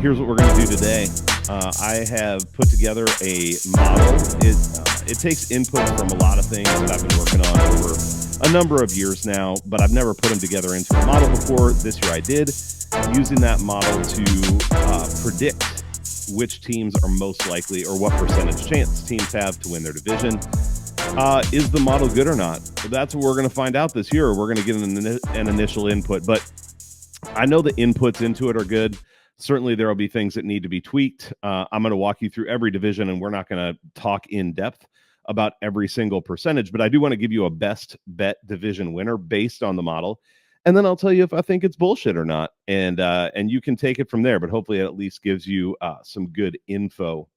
here's what we're going to do today. I have put together a model. It takes input from a lot of things that I've been working on over a number of years now, but I've never put them together into a model before. This year I did, using that model to predict which teams are most likely or what percentage chance teams have to win their division. Is the model good or not? That's what we're going to find out this year. We're going to get an initial input, but I know the inputs into it are good. Certainly, there will be things that need to be tweaked. I'm going to walk you through every division, and we're not going to talk in depth about every single percentage, but I do want to give you a best bet division winner based on the model. And then I'll tell you if I think it's bullshit or not. And you can take it from there, but hopefully it at least gives you some good info.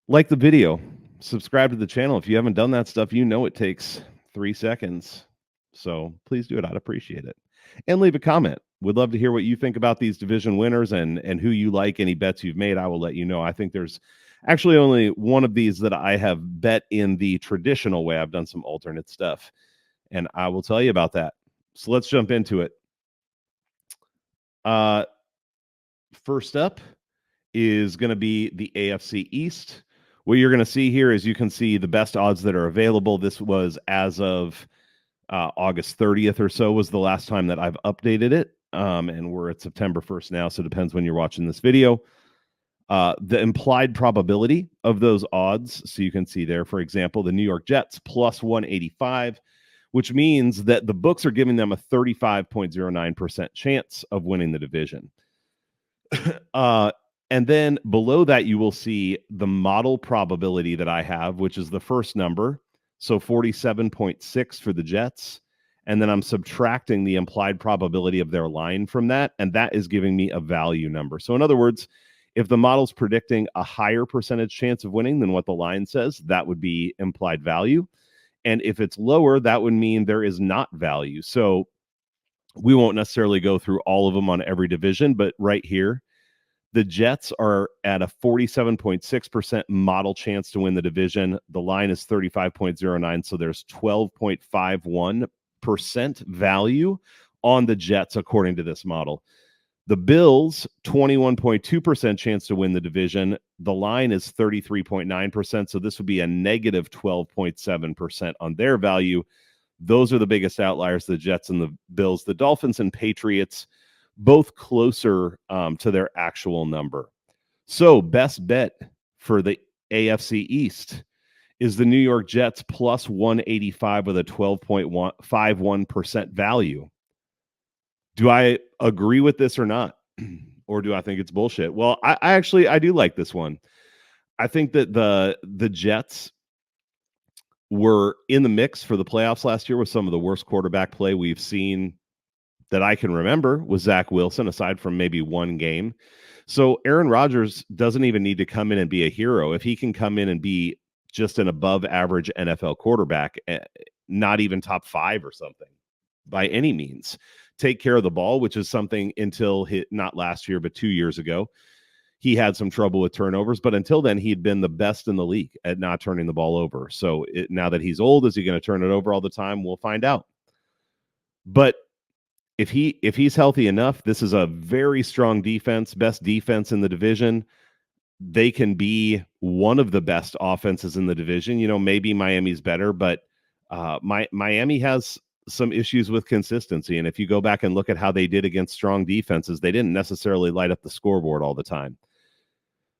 Like the video, subscribe to the channel. If you haven't done that stuff, you know it takes 3 seconds. So please do it. I'd appreciate it. And leave a comment. Would love to hear what you think about these division winners and who you like, any bets you've made. I will let you know. I think there's actually only one of these that I have bet in the traditional way. I've done some alternate stuff, and I will tell you about that. So let's jump into it. First up is going to be the AFC East. What you're going to see here is you can see the best odds that are available. This was as of August 30th or so was the last time that I've updated it. And we're at September 1st now, so it depends when you're watching this video. The implied probability of those odds, so you can see there, for example, the New York Jets plus 185, which means that the books are giving them a 35.09% chance of winning the division. And then below that, you will see the model probability that I have, which is the first number. So 47.6 for the Jets. And then I'm subtracting the implied probability of their line from that. And that is giving me a value number. So in other words, if the model's predicting a higher percentage chance of winning than what the line says, that would be implied value. And if it's lower, that would mean there is not value. So we won't necessarily go through all of them on every division, but right here, the Jets are at a 47.6% model chance to win the division. The line is 35.09, so there's 12.51% value on the Jets according to this model. The Bills, 21.2% chance to win the division. The line is 33.9%, so this would be a negative 12.7% on their value. Those are the biggest outliers, the Jets and the Bills. The Dolphins and Patriots, both closer to their actual number. So best bet for the AFC East is the New York Jets plus 185 with a 12.51% value. Do I agree with this or not? Or do I think it's bullshit? Well, I do like this one. I think that the Jets were in the mix for the playoffs last year with some of the worst quarterback play we've seen that I can remember with Zach Wilson, aside from maybe one game. So Aaron Rodgers doesn't even need to come in and be a hero. If he can come in and be just an above average NFL quarterback, not even top 5 or something by any means, take care of the ball, which is something until not last year, but 2 years ago, he had some trouble with turnovers. But until then, he'd been the best in the league at not turning the ball over. So now that he's old, is he going to turn it over all the time? We'll find out. But if he's healthy enough, this is a very strong defense, best defense in the division. They can be one of the best offenses in the division. You know, maybe Miami's better, but Miami has some issues with consistency. And if you go back and look at how they did against strong defenses, they didn't necessarily light up the scoreboard all the time.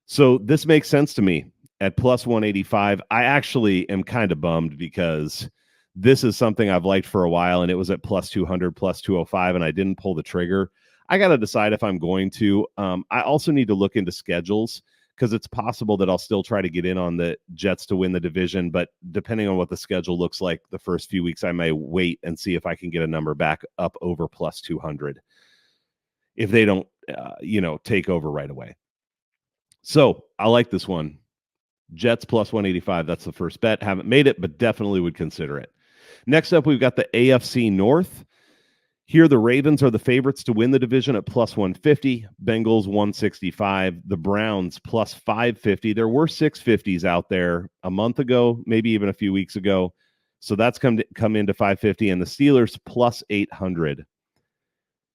So this makes sense to me at plus 185. I actually am kind of bummed because this is something I've liked for a while, and it was at plus 200, plus 205, and I didn't pull the trigger. I got to decide if I'm going to. I also need to look into schedules because it's possible that I'll still try to get in on the Jets to win the division, but depending on what the schedule looks like the first few weeks, I may wait and see if I can get a number back up over plus 200 if they don't, take over right away. So I like this one. Jets plus 185. That's the first bet. Haven't made it, but definitely would consider it. Next up, we've got the AFC North. Here, the Ravens are the favorites to win the division at plus 150. Bengals 165. The Browns plus 550. There were 650s out there a month ago, maybe even a few weeks ago. So that's come into 550. And the Steelers plus 800.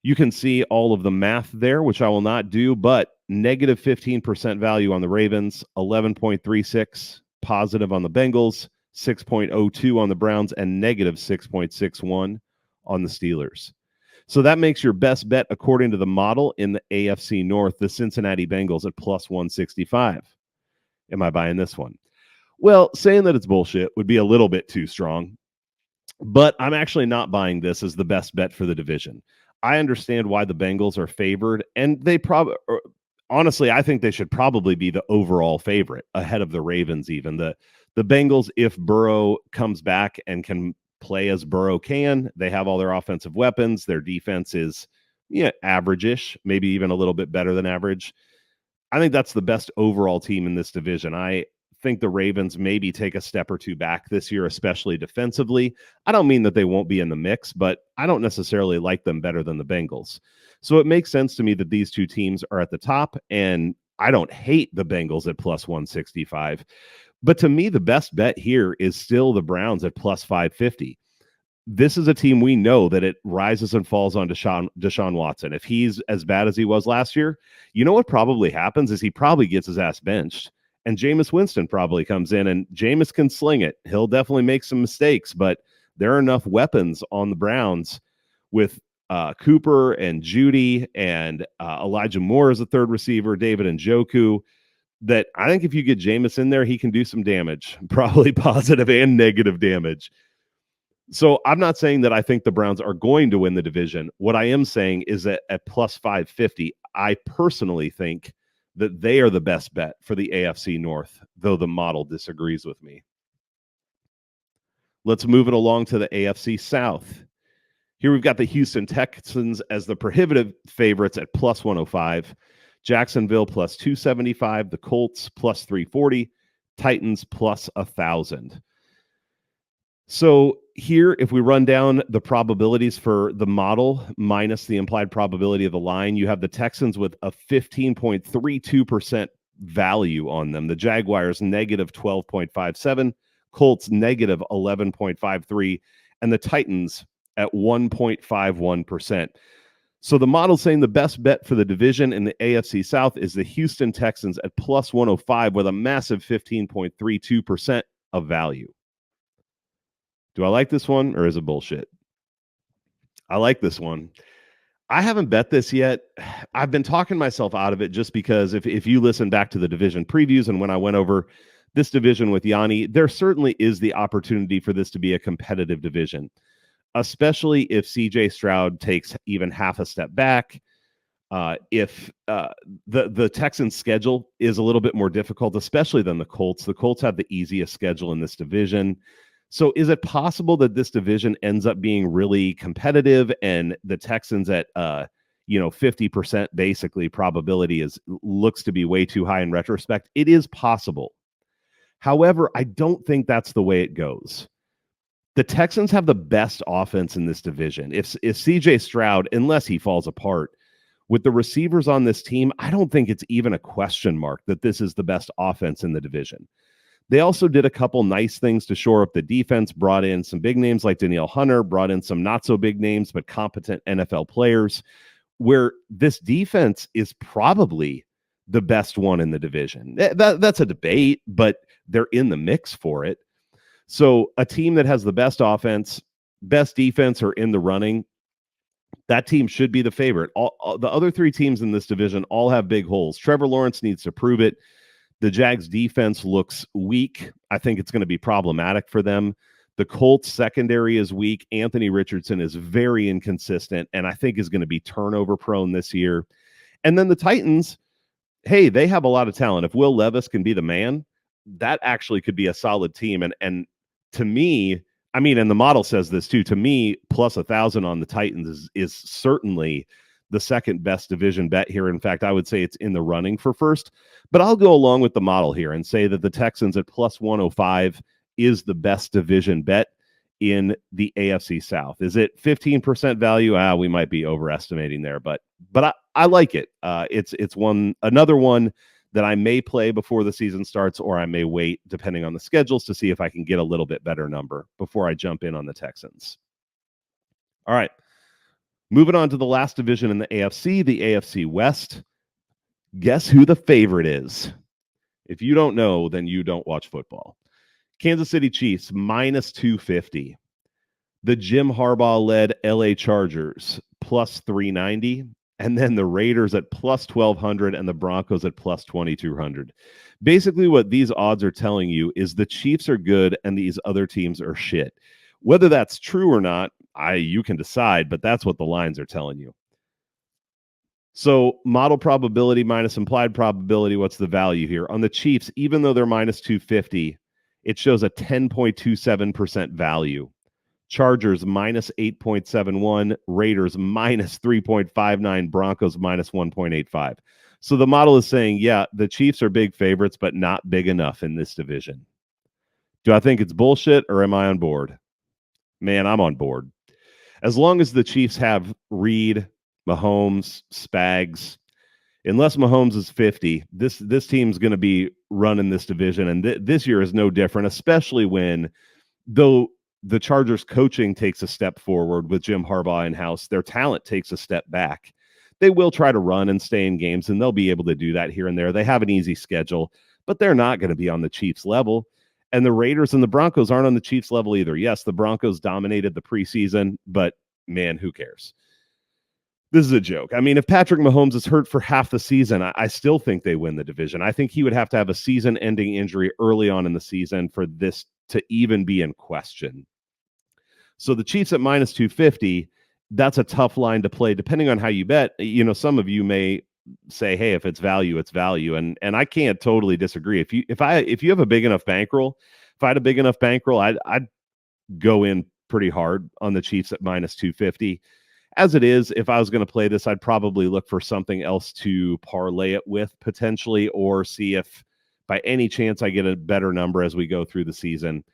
You can see all of the math there, which I will not do, but negative 15% value on the Ravens, 11.36 positive on the Bengals, 6.02 on the Browns, and negative 6.61 on the Steelers. So that makes your best bet, according to the model in the AFC North, the Cincinnati Bengals at plus 165. Am I buying this one? Well, saying that it's bullshit would be a little bit too strong, but I'm actually not buying this as the best bet for the division. I understand why the Bengals are favored, and they probably, honestly, I think they should probably be the overall favorite ahead of the Ravens. Even the Bengals, if Burrow comes back and can play as Burrow can, they have all their offensive weapons. Their defense is average-ish, maybe even a little bit better than average. I think that's the best overall team in this division. I think the Ravens maybe take a step or two back this year, especially defensively. I don't mean that they won't be in the mix, but I don't necessarily like them better than the Bengals. So it makes sense to me that these two teams are at the top, and I don't hate the Bengals at plus 165. But to me, the best bet here is still the Browns at plus 550. This is a team we know that it rises and falls on Deshaun Watson. If he's as bad as he was last year, you know what probably happens is he probably gets his ass benched. And Jameis Winston probably comes in, and Jameis can sling it. He'll definitely make some mistakes, but there are enough weapons on the Browns with Cooper and Judy and Elijah Moore as a third receiver, David Njoku, that I think if you get Jameis in there, he can do some damage, probably positive and negative damage. So I'm not saying that I think the Browns are going to win the division. What I am saying is that at plus 550, I personally think that they are the best bet for the AFC North, though the model disagrees with me. Let's move it along to the AFC South. Here we've got the Houston Texans as the prohibitive favorites at plus 105, Jacksonville plus 275, the Colts plus 340, Titans plus 1,000. So here, if we run down the probabilities for the model minus the implied probability of the line, you have the Texans with a 15.32% value on them. The Jaguars negative 12.57, Colts negative 11.53, and the Titans at 1.51%. So the model's saying the best bet for the division in the AFC South is the Houston Texans at plus 105 with a massive 15.32% of value. Do I like this one, or is it bullshit? I like this one. I haven't bet this yet. I've been talking myself out of it just because if you listen back to the division previews and when I went over this division with Yanni, there certainly is the opportunity for this to be a competitive division, especially if CJ Stroud takes even half a step back. If the Texans' schedule is a little bit more difficult, especially than the Colts. The Colts have the easiest schedule in this division. So is it possible that this division ends up being really competitive and the Texans at 50% basically probability looks to be way too high in retrospect? It is possible. However, I don't think that's the way it goes. The Texans have the best offense in this division. If CJ Stroud, unless he falls apart, with the receivers on this team, I don't think it's even a question mark that this is the best offense in the division. They also did a couple nice things to shore up the defense, brought in some big names like Danielle Hunter, brought in some not so big names, but competent NFL players, where this defense is probably the best one in the division. That's a debate, but they're in the mix for it. So a team that has the best offense, best defense, or in the running, that team should be the favorite. All the other three teams in this division all have big holes. Trevor Lawrence needs to prove it. The Jags defense looks weak. I think it's going to be problematic for them. The Colts secondary is weak. Anthony Richardson is very inconsistent and I think is going to be turnover prone this year. And then the Titans, hey, they have a lot of talent. If Will Levis can be the man, that actually could be a solid team. And to me, I mean, and the model says this too, to me, plus 1,000 on the Titans is certainly the second best division bet here. In fact, I would say it's in the running for first, but I'll go along with the model here and say that the Texans at plus 105 is the best division bet in the AFC South. Is it 15% value? We might be overestimating there, but I like it. It's another one that I may play before the season starts, or I may wait depending on the schedules to see if I can get a little bit better number before I jump in on the Texans. All right. Moving on to the last division in the AFC West. Guess who the favorite is? If you don't know, then you don't watch football. Kansas City Chiefs minus 250. The Jim Harbaugh-led LA Chargers plus 390. And then the Raiders at plus 1,200 and the Broncos at plus 2,200. Basically, what these odds are telling you is the Chiefs are good and these other teams are shit. Whether that's true or not, you can decide, but that's what the lines are telling you. So model probability minus implied probability, what's the value here? On the Chiefs, even though they're minus 250, it shows a 10.27% value. Chargers minus 8.71, Raiders minus 3.59, Broncos minus 1.85. So the model is saying, yeah, the Chiefs are big favorites, but not big enough in this division. Do I think it's bullshit or am I on board? Man, I'm on board. As long as the Chiefs have Reed, Mahomes, Spags, unless Mahomes is 50, this team's going to be running this division. And this year is no different, especially when, though the Chargers coaching takes a step forward with Jim Harbaugh in-house, their talent takes a step back. They will try to run and stay in games, and they'll be able to do that here and there. They have an easy schedule, but they're not going to be on the Chiefs level. And the Raiders and the Broncos aren't on the Chiefs level either. Yes, the Broncos dominated the preseason, but man, who cares? This is a joke. I mean, if Patrick Mahomes is hurt for half the season, I still think they win the division. I think he would have to have a season-ending injury early on in the season for this to even be in question. So the Chiefs at minus 250, that's a tough line to play depending on how you bet. You know, some of you may say, hey, if it's value, it's value. And I can't totally disagree. If you have a big enough bankroll, if I had a big enough bankroll, I'd go in pretty hard on the Chiefs at minus 250. As it is, if I was going to play this, I'd probably look for something else to parlay it with potentially, or see if by any chance I get a better number as we go through the season.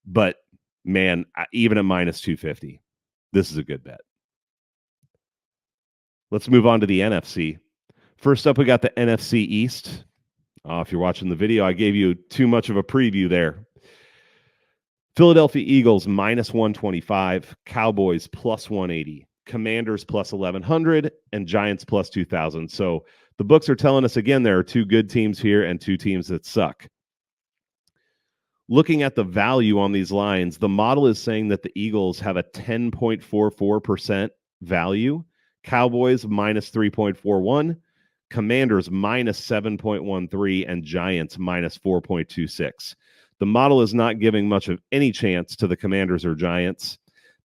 But man, even at minus 250, this is a good bet. Let's move on to the NFC. First up, we got the NFC East. If you're watching the video, I gave you too much of a preview there. Philadelphia Eagles minus 125, Cowboys plus 180, Commanders plus 1,100, and Giants plus 2,000. So the books are telling us, again, there are two good teams here and two teams that suck. Looking at the value on these lines, the model is saying that the Eagles have a 10.44% value, Cowboys minus 3.41, Commanders minus 7.13, and Giants minus 4.26. The model is not giving much of any chance to the Commanders or Giants.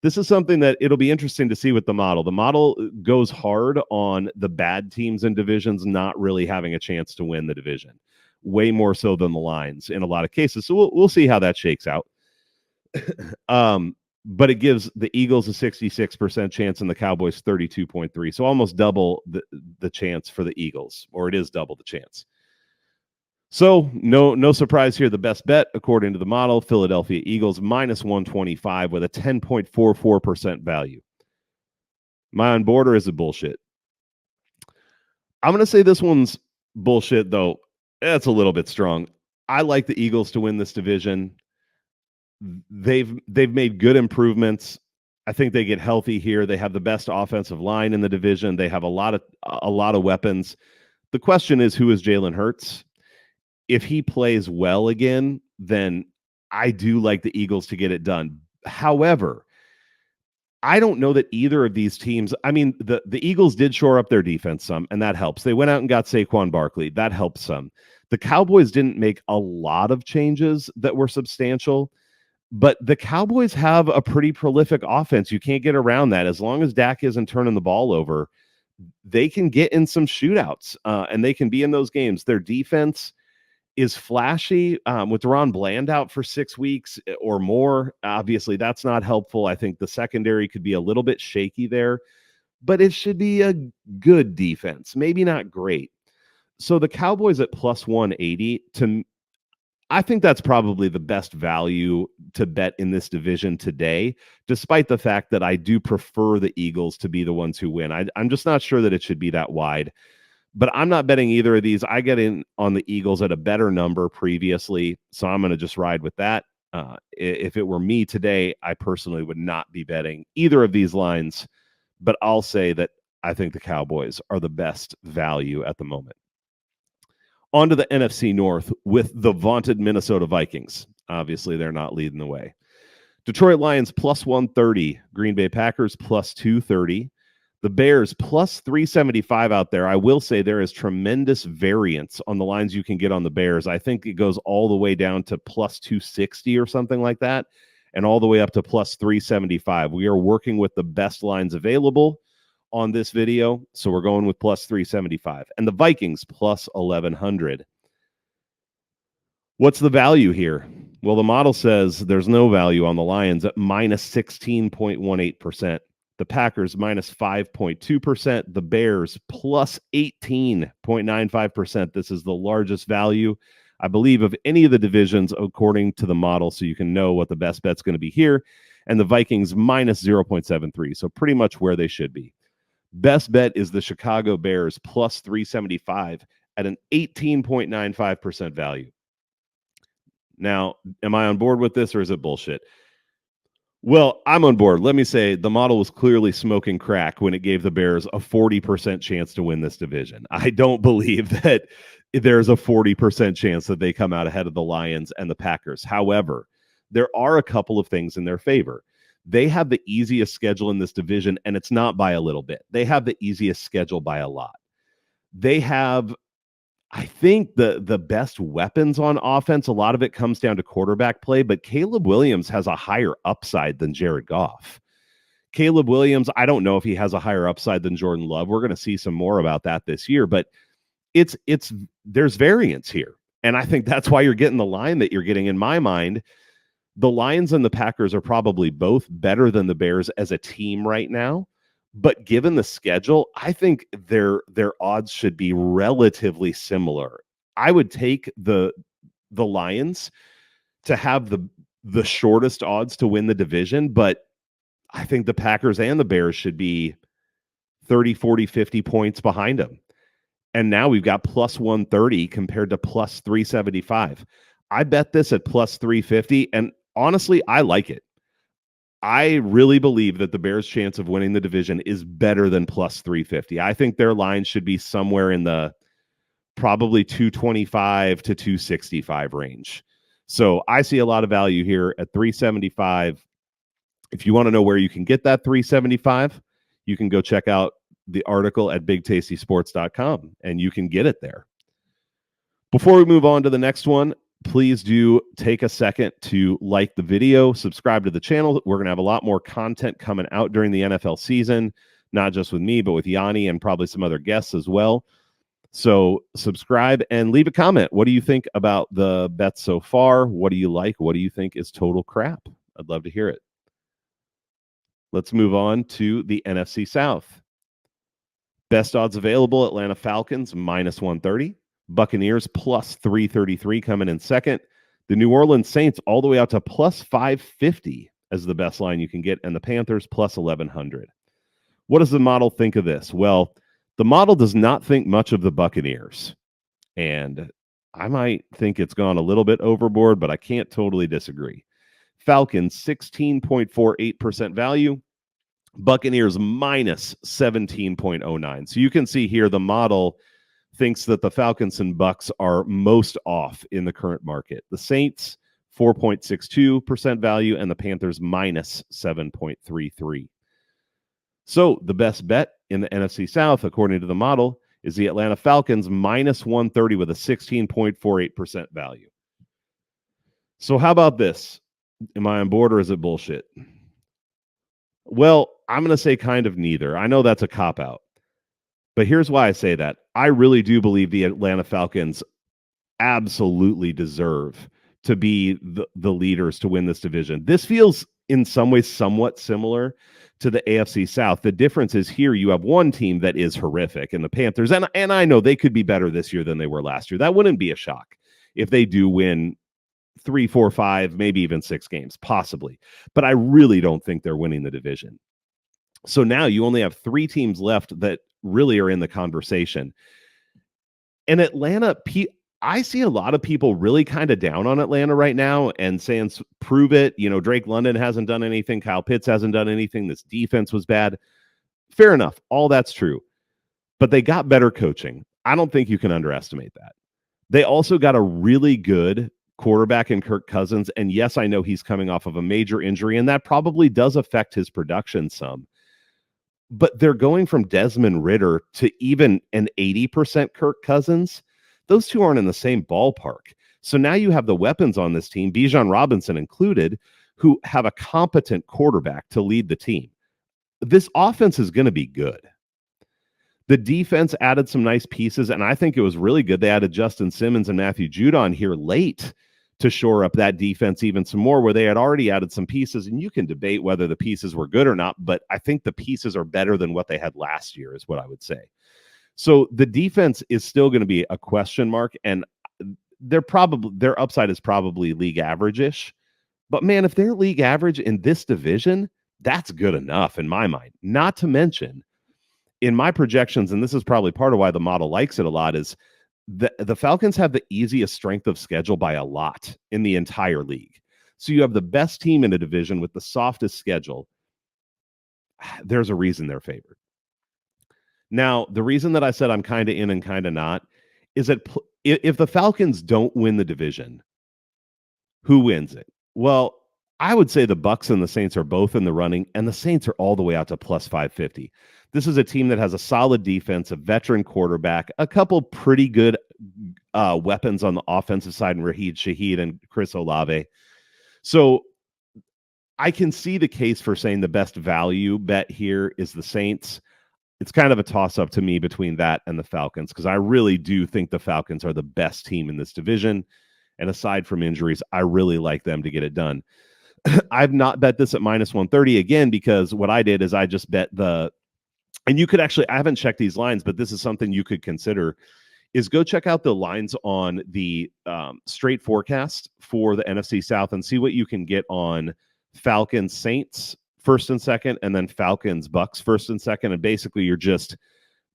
This is something that it'll be interesting to see with the model. The model goes hard on the bad teams in divisions not really having a chance to win the division, way more so than the lines in a lot of cases. So we'll see how that shakes out. But it gives the Eagles a 66% chance and the Cowboys 32.3. So almost double the chance for the Eagles, or it is double the chance. So no surprise here. The best bet, according to the model, Philadelphia Eagles minus 125 with a 10.44% value. My on board, or is it bullshit? I'm going to say this one's bullshit, though. That's a little bit strong. I like the Eagles to win this division. They've made good improvements. I think they get healthy here. They have the best offensive line in the division. They have a lot of weapons. The question is, who is Jalen Hurts? If he plays well again, then I do like the Eagles to get it done. However, I don't know that either of these teams, I mean, the Eagles did shore up their defense some, and that helps. They went out and got Saquon Barkley. That helps some. The Cowboys didn't make a lot of changes that were substantial, but the Cowboys have a pretty prolific offense. You can't get around that. As long as Dak isn't turning the ball over, they can get in some shootouts, and they can be in those games. Their defense is flashy, with Ron Bland out for 6 weeks or more. Obviously, that's not helpful. I think the secondary could be a little bit shaky there, but it should be a good defense, maybe not great. So the Cowboys at plus 180, I think that's probably the best value to bet in this division today, despite the fact that I do prefer the Eagles to be the ones who win. I'm just not sure that it should be that wide. But I'm not betting either of these. I get in on the Eagles at a better number previously, so I'm going to just ride with that. If it were me today, I personally would not be betting either of these lines but I'll say that I think the Cowboys are the best value at the moment. On to the NFC North with the vaunted Minnesota Vikings. Obviously, they're not leading the way. Detroit Lions plus 130. Green Bay Packers plus 230. The Bears plus 375 out there. I will say there is tremendous variance on the lines you can get on the Bears. I think it goes all the way down to plus 260 or something like that, and all the way up to plus 375. We are working with the best lines available on this video, so we're going with plus 375. And the Vikings plus 1100. What's the value here? Well, the model says there's no value on the Lions at minus 16.18%. The Packers minus 5.2%. The Bears plus 18.95%. This is the largest value, I believe, of any of the divisions according to the model, so you can know what the best bet's going to be here. And the Vikings minus 0.73, so pretty much where they should be. Best bet is the Chicago Bears plus 375 at an 18.95% value. Now, am I on board with this or is it bullshit? Well, I'm on board. Let me say the model was clearly smoking crack when it gave the Bears a 40% chance to win this division. I don't believe that there's a 40% chance that they come out ahead of the Lions and the Packers. However, there are a couple of things in their favor. They have the easiest schedule in this division, and it's not by a little bit. They have the easiest schedule by a lot. They have, I think, the best weapons on offense. A lot of it comes down to quarterback play, but Caleb Williams has a higher upside than Jared Goff. Caleb Williams, I don't know if he has a higher upside than Jordan Love. We're going to see some more about that this year, but there's variance here. And I think that's why you're getting the line that you're getting. In my mind, the Lions and the Packers are probably both better than the Bears as a team right now. But given the schedule, I think their odds should be relatively similar. I would take the Lions to have the shortest odds to win the division, but I think the Packers and the Bears should be 30, 40, 50 points behind them. And now we've got plus 130 compared to plus 375. I bet this at plus 350, and honestly, I like it. I really believe that the Bears' chance of winning the division is better than plus 350. I think their line should be somewhere in the probably 225 to 265 range. So I see a lot of value here at 375. If you want to know where you can get that 375, you can go check out the article at BigTastySports.com, and you can get it there. Before we move on to the next one, please do take a second to like the video, subscribe to the channel. We're going to have a lot more content coming out during the NFL season, not just with me, but with Yanni and probably some other guests as well. So subscribe and leave a comment. What do you think about the bets so far? What do you like? What do you think is total crap? I'd love to hear it. Let's move on to the NFC South. Best odds available, Atlanta Falcons minus 130. Buccaneers plus 333 coming in second. The New Orleans Saints all the way out to plus 550 as the best line you can get, and the Panthers plus 1100. What does the model think of this? Well, the model does not think much of the Buccaneers, and I might think it's gone a little bit overboard, but I can't totally disagree. Falcons 16.48% value. Buccaneers minus 17.09. So you can see here the model thinks that the Falcons and Bucks are most off in the current market. The Saints 4.62% value and the Panthers minus 7.33. So the best bet in the NFC South, according to the model, is the Atlanta Falcons minus 130 with a 16.48% value. So how about this? Am I on board or is it bullshit? Well, I'm going to say kind of neither. I know that's a cop-out. But here's why I say that. I really do believe the Atlanta Falcons absolutely deserve to be the leaders to win this division. This feels in some ways somewhat similar to the AFC South. The difference is here you have one team that is horrific in the Panthers. And I know they could be better this year than they were last year. That wouldn't be a shock if they do win 3, 4, 5, maybe even 6 games, possibly. But I really don't think they're winning the division. So now you only have 3 teams left that really are in the conversation. And Atlanta, I see a lot of people really kind of down on Atlanta right now and saying, prove it. You know, Drake London hasn't done anything. Kyle Pitts hasn't done anything. This defense was bad. Fair enough. All that's true. But they got better coaching. I don't think you can underestimate that. They also got a really good quarterback in Kirk Cousins. And yes, I know he's coming off of a major injury, and that probably does affect his production some. But they're going from Desmond Ridder to even an 80% Kirk Cousins. Those two aren't in the same ballpark. So now you have the weapons on this team, Bijan Robinson included, who have a competent quarterback to lead the team. This offense is going to be good. The defense added some nice pieces, and I think it was really good. They added Justin Simmons and Matthew Judon here late to shore up that defense even some more, where they had already added some pieces, and you can debate whether the pieces were good or not, but I think the pieces are better than what they had last year is what I would say. So the defense is still going to be a question mark, and their upside is probably league average-ish. But man, if they're league average in this division, that's good enough in my mind. Not to mention, in my projections, and this is probably part of why the model likes it a lot, is the Falcons have the easiest strength of schedule by a lot in the entire league. So you have the best team in a division with the softest schedule. There's a reason they're favored. Now, the reason that I said I'm kind of in and kind of not is that if the Falcons don't win the division, who wins it? Well, I would say the Bucs and the Saints are both in the running, and the Saints are all the way out to plus 550. This is a team that has a solid defense, a veteran quarterback, a couple pretty good weapons on the offensive side in Rashid Shaheed and Chris Olave. So I can see the case for saying the best value bet here is the Saints. It's kind of a toss-up to me between that and the Falcons, because I really do think the Falcons are the best team in this division. And aside from injuries, I really like them to get it done. I've not bet this at minus 130 again, because what I did is I just bet and you could actually, I haven't checked these lines, but this is something you could consider, is go check out the lines on the straight forecast for the NFC South and see what you can get on Falcons Saints first and second, and then Falcons Bucs first and second. And basically you're just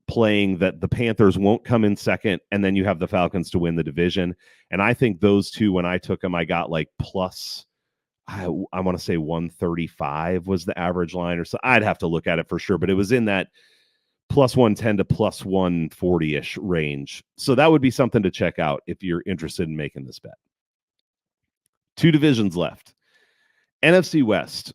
playing that the Panthers won't come in second, and then you have the Falcons to win the division. And I think those two, when I took them, I got like plus, I want to say 135 was the average line, or so. I'd have to look at it for sure, but it was in that plus 110 to plus 140-ish range. So that would be something to check out if you're interested in making this bet. Two divisions left. NFC West.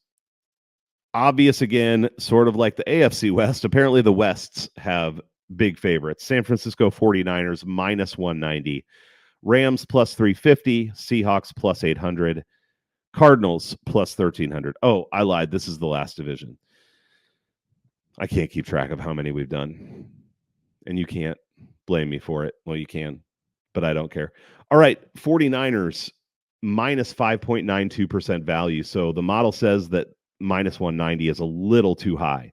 Obvious again, sort of like the AFC West. Apparently the Wests have big favorites. San Francisco 49ers minus 190. Rams plus 350. Seahawks plus 800. Cardinals plus 1,300. Oh, I lied. This is the last division. I can't keep track of how many we've done. And you can't blame me for it. Well, you can, but I don't care. All right, 49ers minus 5.92% value. So the model says that minus 190 is a little too high.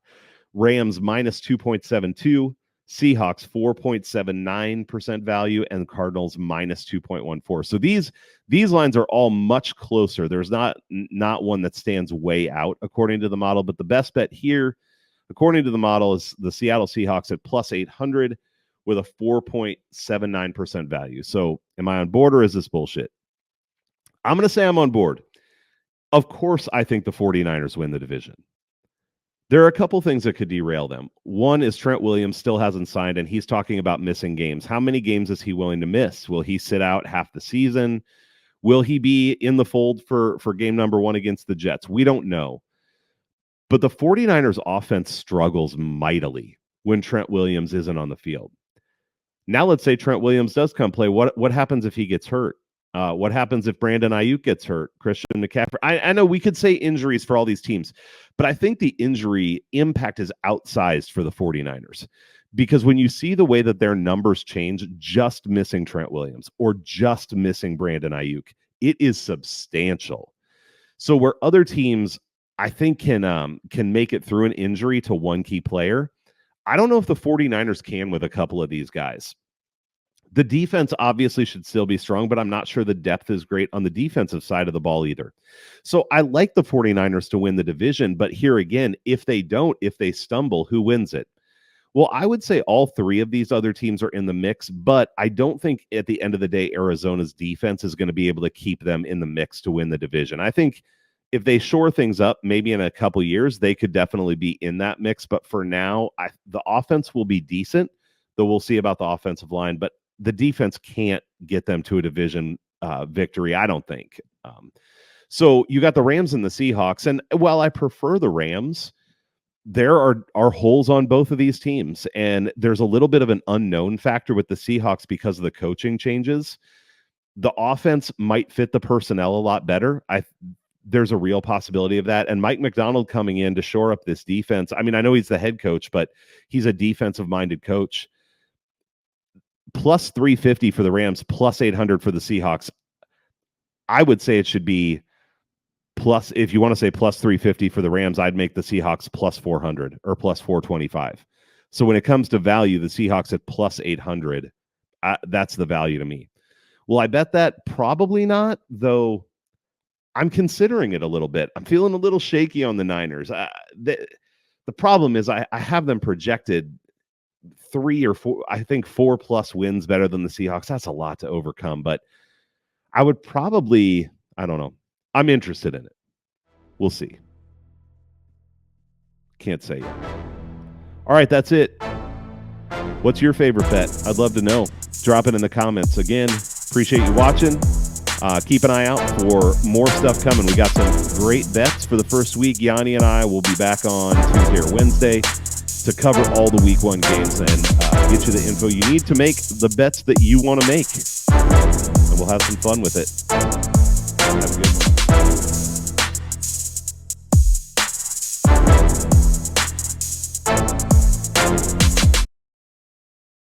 Rams minus 2.72. Seahawks 4.79% value, and Cardinals minus 2.14. So these lines are all much closer. There's not one that stands way out according to the model, but the best bet here, according to the model, is the Seattle Seahawks at plus 800 with a 4.79% value. So am I on board, or is this bullshit? I'm going to say I'm on board. Of course, I think the 49ers win the division. There are a couple things that could derail them. One is Trent Williams still hasn't signed, and he's talking about missing games. How many games is he willing to miss? Will he sit out half the season? Will he be in the fold for game number 1 against the Jets? We don't know. But the 49ers offense struggles mightily when Trent Williams isn't on the field. Now let's say Trent Williams does come play. What happens if he gets hurt? What happens if Brandon Ayuk gets hurt? Christian McCaffrey? I know we could say injuries for all these teams, but I think the injury impact is outsized for the 49ers, because when you see the way that their numbers change, just missing Trent Williams or just missing Brandon Ayuk, it is substantial. So where other teams, I think, can make it through an injury to one key player, I don't know if the 49ers can with a couple of these guys. The defense obviously should still be strong, but I'm not sure the depth is great on the defensive side of the ball either. So I like the 49ers to win the division, but here again, if they stumble, who wins it? Well, I would say all three of these other teams are in the mix, but I don't think at the end of the day, Arizona's defense is going to be able to keep them in the mix to win the division. I think if they shore things up, maybe in a couple years, they could definitely be in that mix. But for now, the offense will be decent, though we'll see about the offensive line. But the defense can't get them to a division victory, I don't think. So you got the Rams and the Seahawks. And while I prefer the Rams, there are holes on both of these teams. And there's a little bit of an unknown factor with the Seahawks because of the coaching changes. The offense might fit the personnel a lot better. There's a real possibility of that. And Mike Macdonald coming in to shore up this defense. I mean, I know he's the head coach, but he's a defensive-minded coach. Plus 350 for the Rams, plus 800 for the Seahawks. I would say it should be plus, if you want to say plus 350 for the Rams, I'd make the Seahawks plus 400 or plus 425. So when it comes to value, the Seahawks at plus 800, that's the value to me. Will I bet that? Probably not, though. I'm considering it a little bit. I'm feeling a little shaky on the Niners. The problem is I have them projected 3 or 4, I think 4+ wins better than the Seahawks. That's a lot to overcome, but I would probably, I don't know. I'm interested in it. We'll see. Can't say yet. All right, that's it. What's your favorite bet? I'd love to know. Drop it in the comments. Again, appreciate you watching. Keep an eye out for more stuff coming. We got some great bets for the first week. Yanni and I will be back on Tuesday or Wednesday to cover all the week 1 games and get you the info you need to make the bets that you want to make. And we'll have some fun with it. Have a good one.